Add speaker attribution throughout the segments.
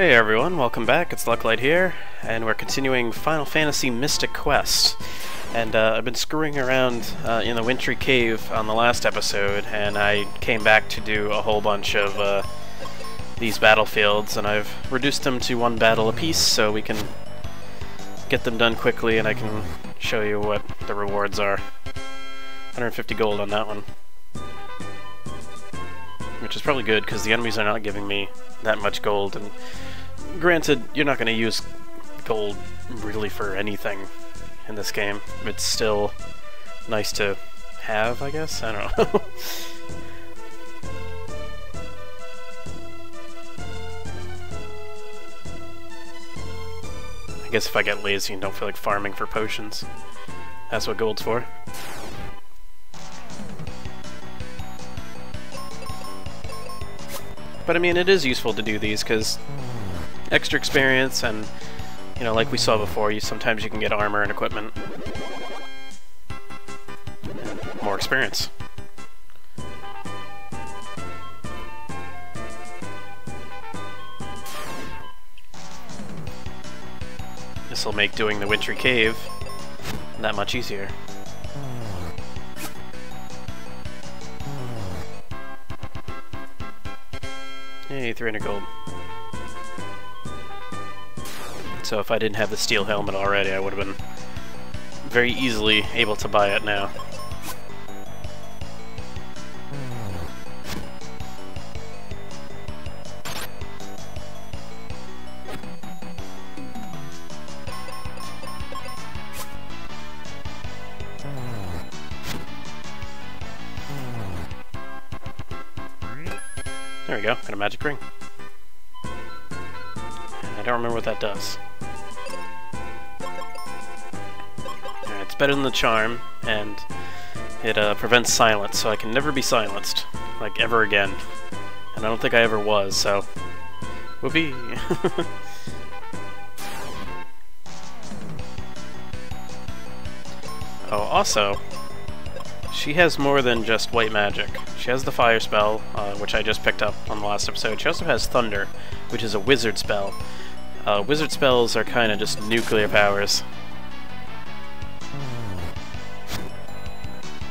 Speaker 1: Hey everyone, welcome back. It's Lucklight here, and we're continuing Final Fantasy Mystic Quest. And I've been screwing around in the Wintry Cave on the last episode, and I came back to do a whole bunch of these battlefields, and I've reduced them to one battle apiece so we can get them done quickly, and I can show you what the rewards are. 150 gold on that one. Which is probably good, because the enemies are not giving me that much gold, and granted, you're not going to use gold really for anything in this game. It's still nice to have, I guess? I don't know. I guess if I get lazy and don't feel like farming for potions, that's what gold's for. But I mean, it is useful to do these because extra experience, and you know, like we saw before, sometimes you can get armor and equipment. And more experience. This will make doing the Wintry Cave that much easier. Hey, 300 gold. So if I didn't have the steel helmet already, I would have been very easily able to buy it now. There we go, got a magic ring. I don't remember what that does. Alright, it's better than the charm, and it prevents silence, so I can never be silenced, like, ever again. And I don't think I ever was, so... Whoopee! Oh, also, she has more than just white magic. She has the fire spell, which I just picked up on the last episode. She also has thunder, which is a wizard spell. Wizard spells are kind of just nuclear powers.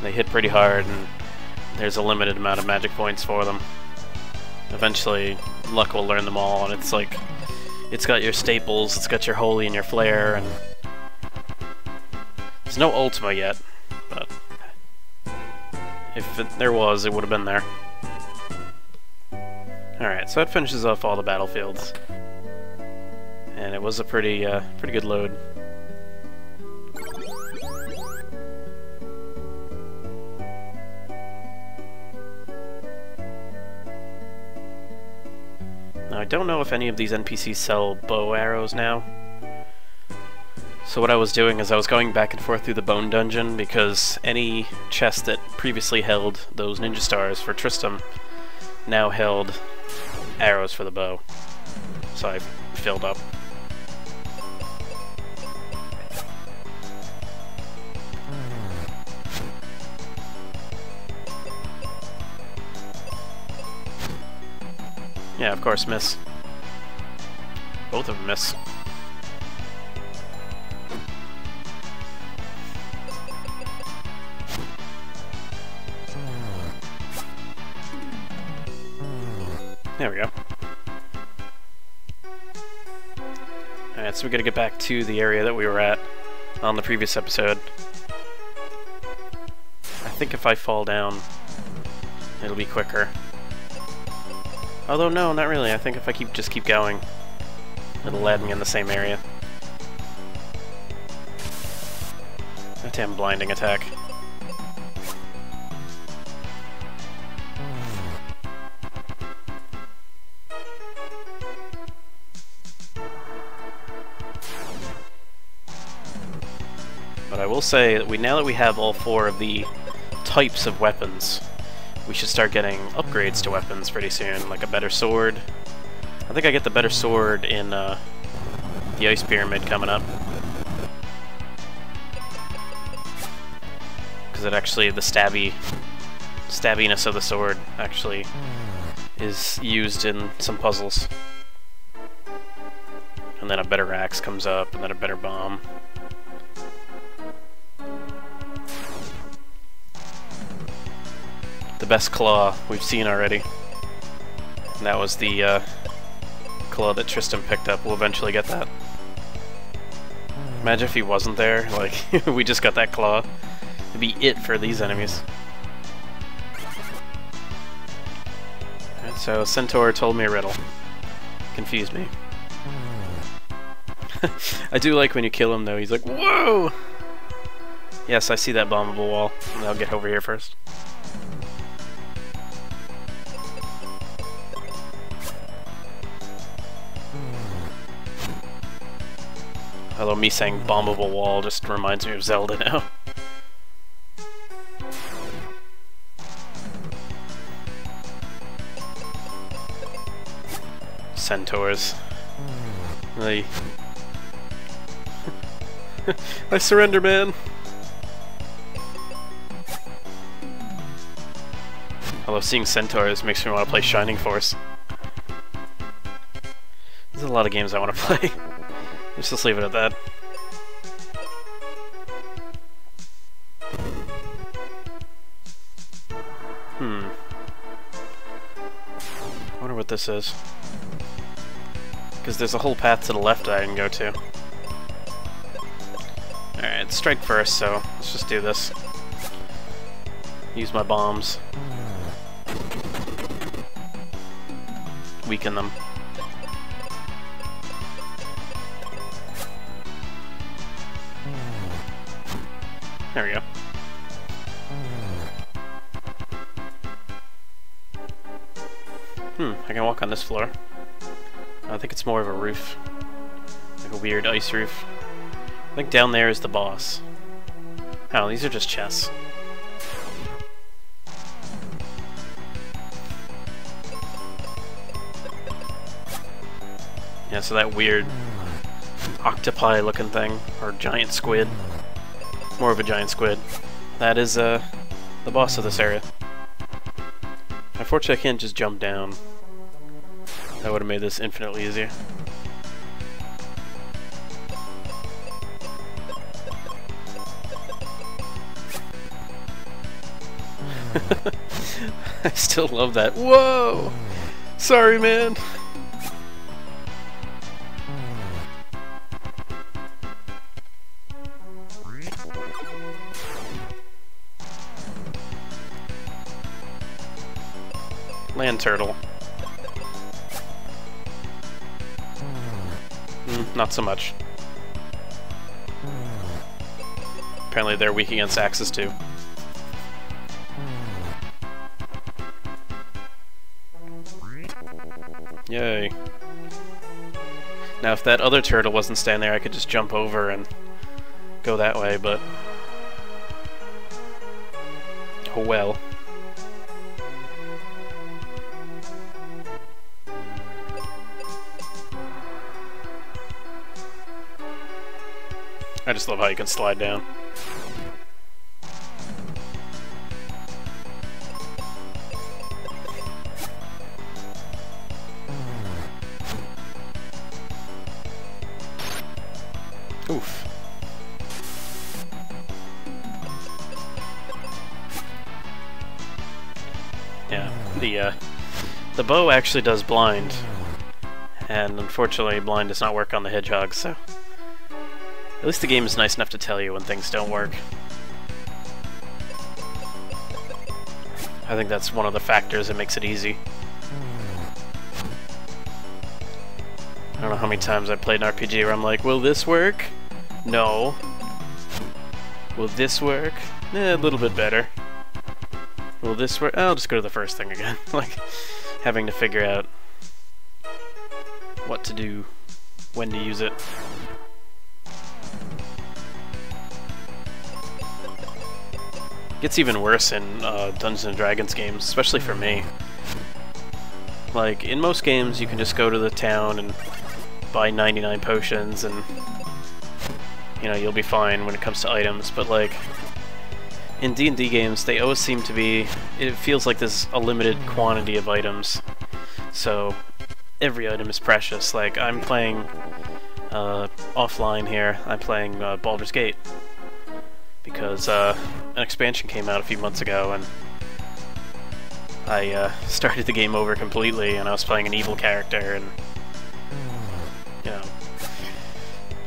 Speaker 1: They hit pretty hard, and there's a limited amount of magic points for them. Eventually, luck will learn them all, and it's like, it's got your staples, it's got your holy and your flare, and there's no Ultima yet, but if there was, it would have been there. Alright, so that finishes off all the battlefields. And it was a pretty good load. Now, I don't know if any of these NPCs sell bow arrows now. So what I was doing is I was going back and forth through the Bone Dungeon, because any chest that previously held those ninja stars for Tristram now held arrows for the bow. So I filled up. Yeah, of course, miss. Both of them miss. There we go. Alright, so we gotta get back to the area that we were at on the previous episode. I think if I fall down, it'll be quicker. Although no, not really. I think if I just keep going, it'll land me in the same area. That damn blinding attack. But I will say that now that we have all four of the types of weapons, we should start getting upgrades to weapons pretty soon, like a better sword. I think I get the better sword in the Ice Pyramid coming up. Because it actually, the stabbiness of the sword actually is used in some puzzles. And then a better axe comes up, and then a better bomb. The best claw we've seen already. And that was the claw that Tristan picked up. We'll eventually get that. Imagine if he wasn't there, like, we just got that claw. It'd be it for these enemies. Alright, so Centaur told me a riddle. Confused me. I do like when you kill him though, he's like, whoa! Yes, I see that bombable wall. I'll get over here first. Although me saying bombable wall just reminds me of Zelda now. Centaurs. Really. I surrender, man! Although seeing centaurs makes me want to play Shining Force. There's a lot of games I want to play. Let's just leave it at that. I wonder what this is. Because there's a whole path to the left that I can go to. Alright, strike first, so let's just do this. Use my bombs. Weaken them. There we go. I can walk on this floor. I think it's more of a roof. Like a weird ice roof. I think down there is the boss. Oh, these are just chests. Yeah, so that weird octopi looking thing, or giant squid. More of a giant squid. That is the boss of this area. Unfortunately I can't just jump down. That would have made this infinitely easier. I still love that. Whoa! Sorry, man! Land turtle. Not so much. Apparently they're weak against axes too. Yay. Now if that other turtle wasn't standing there, I could just jump over and go that way, but... oh well. I just love how you can slide down. Oof. Yeah, the bow actually does blind, and unfortunately blind does not work on the hedgehog, so at least the game is nice enough to tell you when things don't work. I think that's one of the factors that makes it easy. I don't know how many times I've played an RPG where I'm like, will this work? No. Will this work? Eh, a little bit better. Will this work? I'll just go to the first thing again. Like, having to figure out what to do, when to use it. Gets even worse in Dungeons & Dragons games, especially for me. Like, in most games you can just go to the town and buy 99 potions and, you know, you'll be fine when it comes to items, but like, in D&D games they always seem to be, it feels like there's a limited quantity of items, so every item is precious. Like, I'm playing offline here, I'm playing Baldur's Gate. Because an expansion came out a few months ago, and I started the game over completely, and I was playing an evil character, and, you know,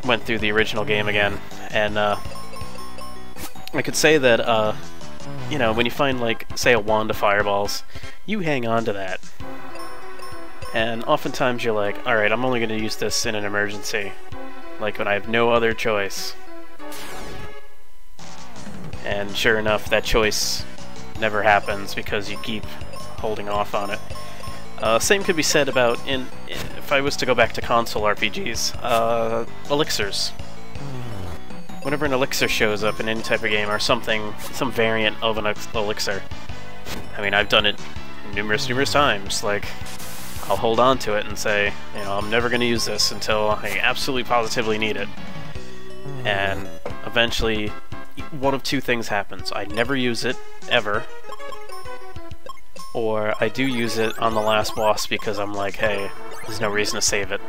Speaker 1: went through the original game again. And I could say that, you know, when you find, like, say a wand of fireballs, you hang on to that. And oftentimes you're like, alright, I'm only going to use this in an emergency. Like when I have no other choice. And sure enough, that choice never happens because you keep holding off on it. Same could be said about, if I was to go back to console RPGs, elixirs. Whenever an elixir shows up in any type of game, or something, some variant of an elixir. I mean, I've done it numerous times, like, I'll hold on to it and say, you know, I'm never going to use this until I absolutely positively need it. And eventually, one of two things happens. I never use it, ever. Or I do use it on the last boss because I'm like, hey, there's no reason to save it.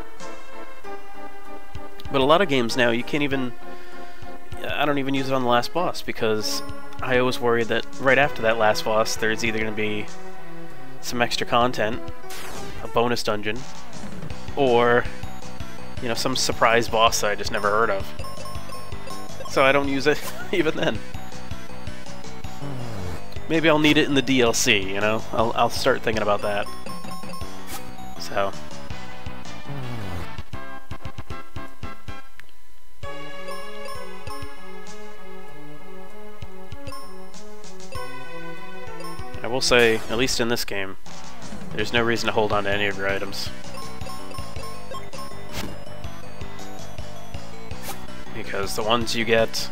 Speaker 1: But a lot of games now, you can't even... I don't even use it on the last boss because I always worry that right after that last boss, there's either going to be some extra content, a bonus dungeon, or, you know, some surprise boss that I just never heard of. So I don't use it even then. Maybe I'll need it in the DLC, you know? I'll start thinking about that. So... I will say, at least in this game, there's no reason to hold on to any of your items. Because the ones you get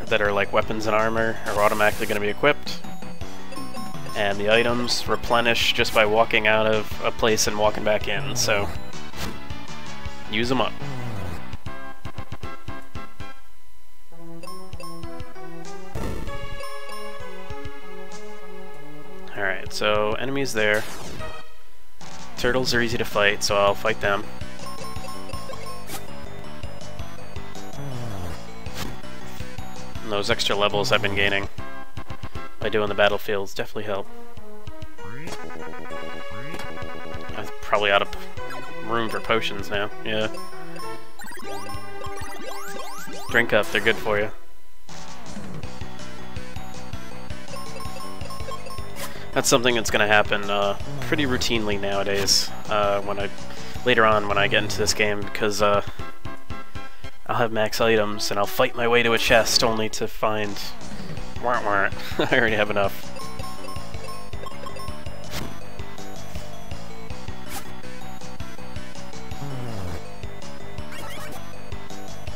Speaker 1: that are like weapons and armor are automatically going to be equipped, and the items replenish just by walking out of a place and walking back in, so use them up. Alright, so enemies there. Turtles are easy to fight, so I'll fight them. And those extra levels I've been gaining by doing the battlefields definitely help. I'm probably out of room for potions now, yeah. Drink up, they're good for you. That's something that's going to happen pretty routinely nowadays. Later on when I get into this game, because I'll have max items and I'll fight my way to a chest only to find, I already have enough.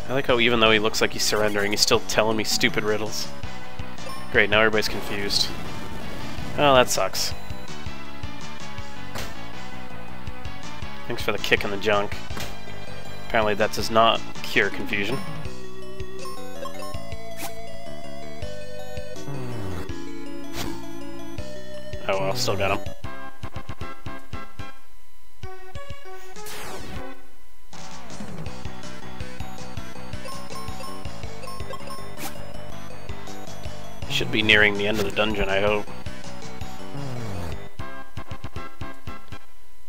Speaker 1: I like how even though he looks like he's surrendering, he's still telling me stupid riddles. Great, now everybody's confused. Oh, that sucks. Thanks for the kick in the junk. Apparently that does not cure confusion. Oh well, still got him. Should be nearing the end of the dungeon, I hope.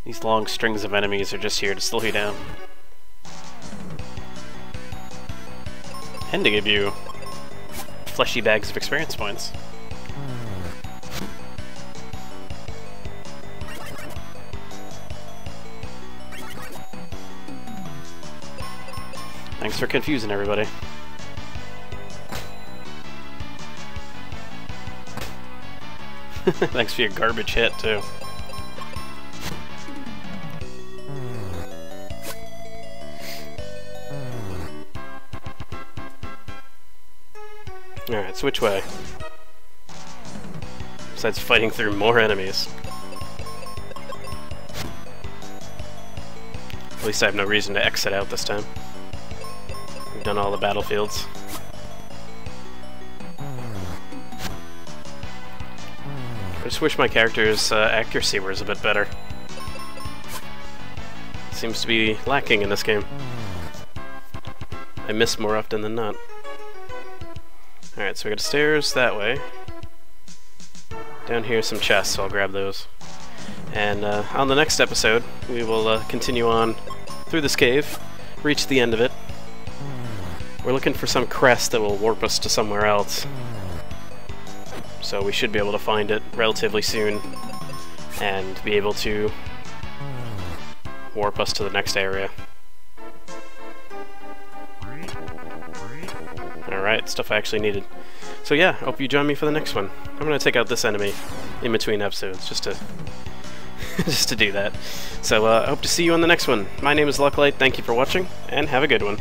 Speaker 1: These long strings of enemies are just here to slow you down. And to give you fleshy bags of experience points. Thanks for confusing everybody. Thanks for your garbage hit, too. Alright, so which way? Besides fighting through more enemies. At least I have no reason to exit out this time. We've done all the battlefields. I just wish my character's accuracy was a bit better.
Speaker 2: seems to be lacking in this game. I miss more often than not. Alright, so we got stairs that way. Down here some chests, so I'll grab those. And on the next episode, we will continue on through this cave, reach the end of it. We're looking for some crest that will warp us to somewhere else. So we should be able to find it relatively soon and be able to warp us to the next area. Alright, stuff I actually needed. So yeah, hope you join me for the next one. I'm gonna take out this enemy in between episodes, just to just to do that. So I hope to see you on the next one. My name is Lucklight, thank you for watching, and have a good one.